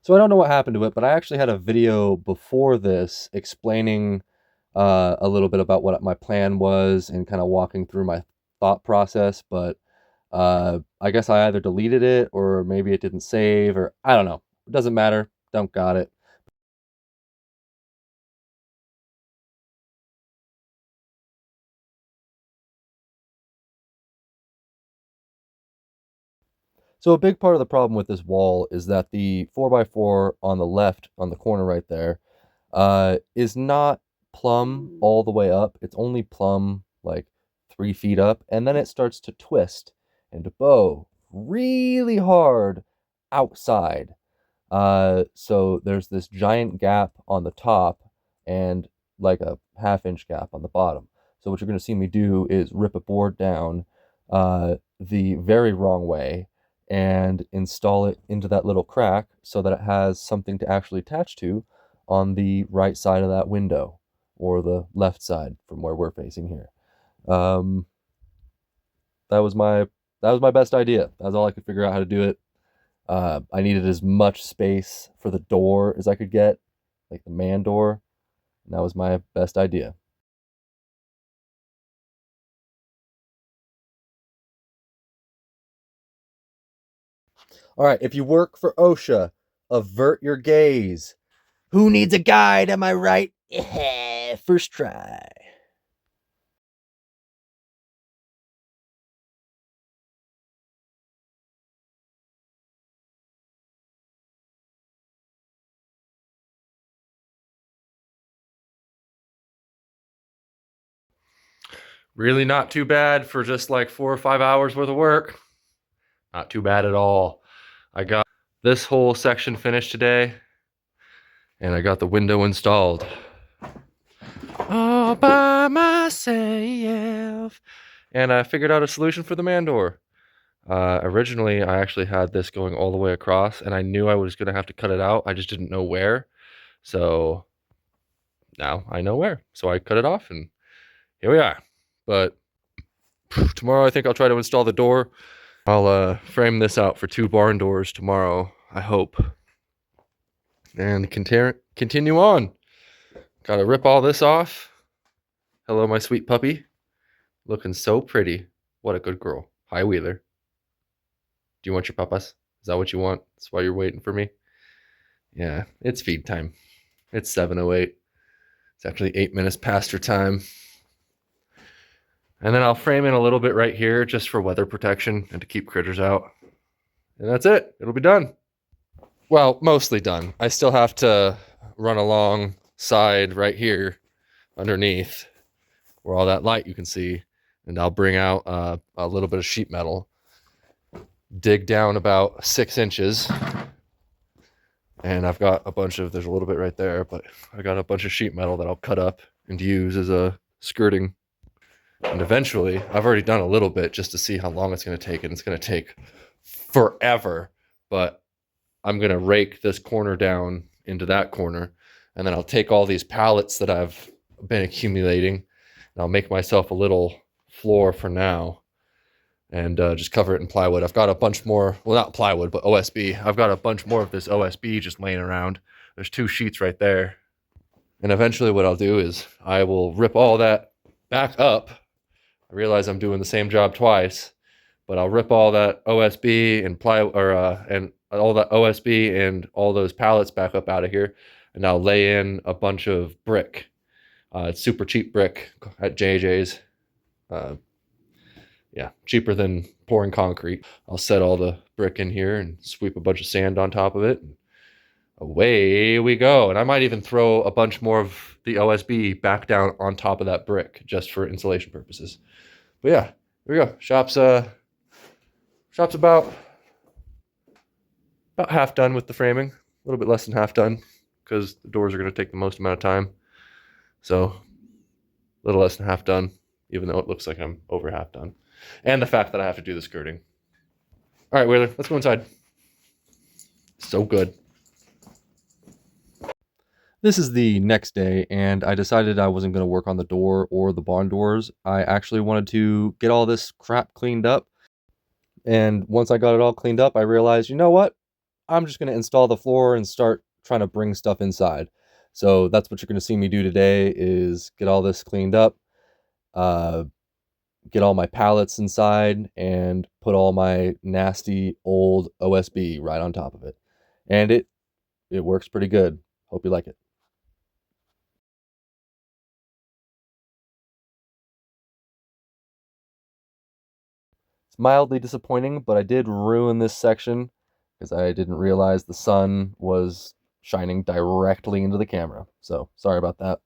So I don't know what happened to it, but I actually had a video before this explaining a little bit about what my plan was and kind of walking through my thought process, but I guess I either deleted it or maybe it didn't save, or I don't know. It doesn't matter. Don't got it. So a big part of the problem with this wall is that the 4x4 on the left, on the corner right there, is not plumb all the way up. It's only plumb like 3 feet up, and then it starts to twist and to bow really hard outside. So there's this giant gap on the top and like a half-inch gap on the bottom. So what you're going to see me do is rip a board down the very wrong way and install it into that little crack so that it has something to actually attach to on the right side of that window, or the left side from where we're facing here. Um, that was my best idea. That was all I could figure out how to do it. I needed as much space for the door as I could get, like the man door, and that was my best idea. All right, if you work for OSHA, avert your gaze. Who needs a guide? Am I right? First try. Really not too bad for just like 4 or 5 hours worth of work. Not too bad at all. I got this whole section finished today, and I got the window installed all by myself. And I figured out a solution for the man door. Originally, I actually had this going all the way across, and I knew I was going to have to cut it out. I just didn't know where. So now I know where. So I cut it off, and here we are. But tomorrow, I think I'll try to install the door. I'll frame this out for 2 barn doors tomorrow, I hope. And continue on. Gotta rip all this off. Hello, my sweet puppy. Looking so pretty. What a good girl. Hi, Wheeler. Do you want your papas? Is that what you want? That's why you're waiting for me? Yeah, it's feed time. It's 7:08. It's actually 8 minutes past her time. And then I'll frame in a little bit right here just for weather protection and to keep critters out. And that's it. It'll be done. Well, mostly done. I still have to run alongside right here underneath where all that light you can see. And I'll bring out a little bit of sheet metal, dig down about 6 inches. And I've got a bunch of, there's a little bit right there, but I got a bunch of sheet metal that I'll cut up and use as a skirting. And eventually, I've already done a little bit just to see how long it's going to take, and it's going to take forever. But I'm going to rake this corner down into that corner, and then I'll take all these pallets that I've been accumulating, and I'll make myself a little floor for now, and just cover it in plywood. I've got a bunch more, well, not plywood, but OSB. I've got a bunch more of this OSB just laying around. There's 2 sheets right there. And eventually what I'll do is I will rip all that back up. I realize I'm doing the same job twice, but I'll rip all that OSB and and all that OSB and all those pallets back up out of here, and I'll lay in a bunch of brick. It's super cheap brick at JJ's. Yeah, cheaper than pouring concrete. I'll set all the brick in here and sweep a bunch of sand on top of it. And away we go. And I might even throw a bunch more of the OSB back down on top of that brick just for insulation purposes. But yeah, here we go. Shop's about half done with the framing. A little bit less than half done because the doors are going to take the most amount of time. So a little less than half done, even though it looks like I'm over half done. And the fact that I have to do the skirting. All right, Wheeler, let's go inside. So good. This is the next day, and I decided I wasn't going to work on the door or the barn doors. I actually wanted to get all this crap cleaned up. And once I got it all cleaned up, I realized, you know what? I'm just going to install the floor and start trying to bring stuff inside. So that's what you're going to see me do today is get all this cleaned up, uh, get all my pallets inside, and put all my nasty old OSB right on top of it. And it works pretty good. Hope you like it. It's mildly disappointing, but I did ruin this section because I didn't realize the sun was shining directly into the camera. So sorry about that.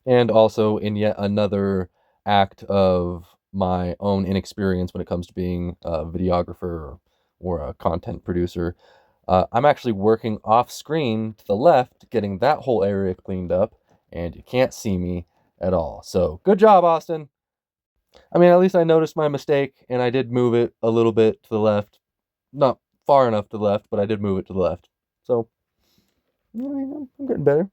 And also in yet another act of my own inexperience when it comes to being a videographer or a content producer, I'm actually working off screen to the left, getting that whole area cleaned up, and you can't see me at all. So good job, Austin. I mean, at least I noticed my mistake and I did move it a little bit to the left. Not far enough to the left, but I did move it to the left. So, I'm getting better.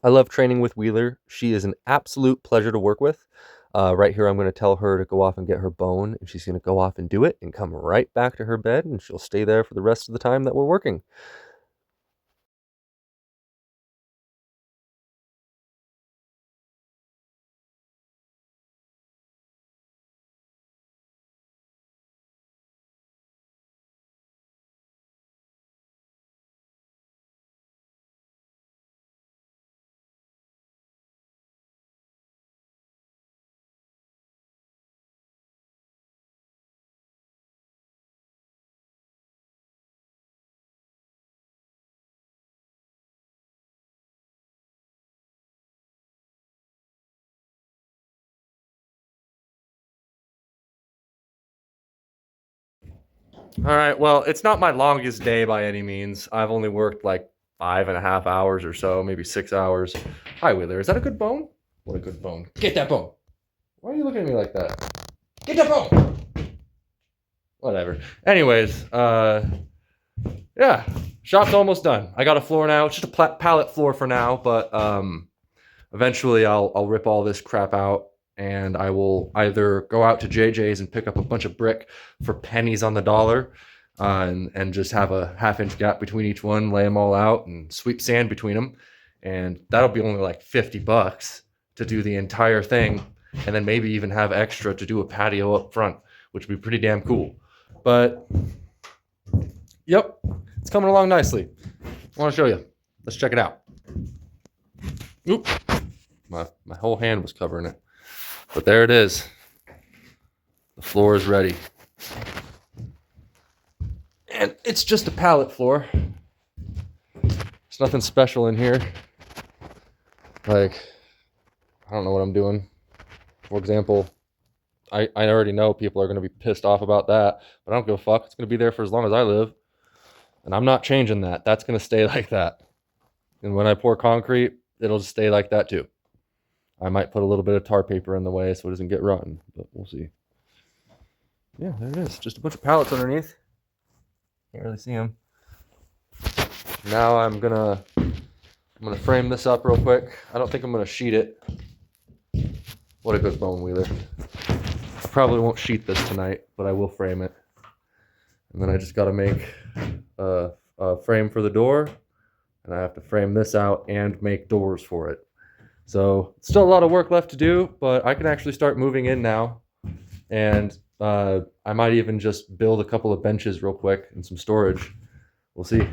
I love training with Wheeler. She is an absolute pleasure to work with. Right here, I'm going to tell her to go off and get her bone, and she's going to go off and do it and come right back to her bed, and she'll stay there for the rest of the time that we're working. All right, well, it's not my longest day by any means. I've only worked like 5.5 hours or so, maybe 6 hours. Hi, Wheeler. Is that a good bone? What a good bone. Get that bone. Why are you looking at me like that? Get that bone. Whatever. Anyways, yeah, shop's almost done. I got a floor now. It's just a pallet floor for now, but eventually I'll rip all this crap out, and I will either go out to JJ's and pick up a bunch of brick for pennies on the dollar, and just have a 1/2 inch gap between each one, lay them all out, and sweep sand between them, and that'll be only like $50 to do the entire thing, and then maybe even have extra to do a patio up front, which would be pretty damn cool. But yep, it's coming along nicely. I want to show you. Let's check it out. Oop. My whole hand was covering it. But there it is. The floor is ready. And it's just a pallet floor. There's nothing special in here. Like, I don't know what I'm doing. For example, I already know people are going to be pissed off about that, but I don't give a fuck. It's going to be there for as long as I live. And I'm not changing that. That's going to stay like that. And when I pour concrete, it'll just stay like that too. I might put a little bit of tar paper in the way so it doesn't get rotten, but we'll see. Yeah, there it is. Just a bunch of pallets underneath. Can't really see them. Now I'm gonna frame this up real quick. I don't think I'm gonna sheet it. What a good bone, Wheeler. I probably won't sheet this tonight, but I will frame it. And then I just gotta make a frame for the door, and I have to frame this out and make doors for it. So still a lot of work left to do, but I can actually start moving in now. And I might even just build a couple of benches real quick and some storage. We'll see.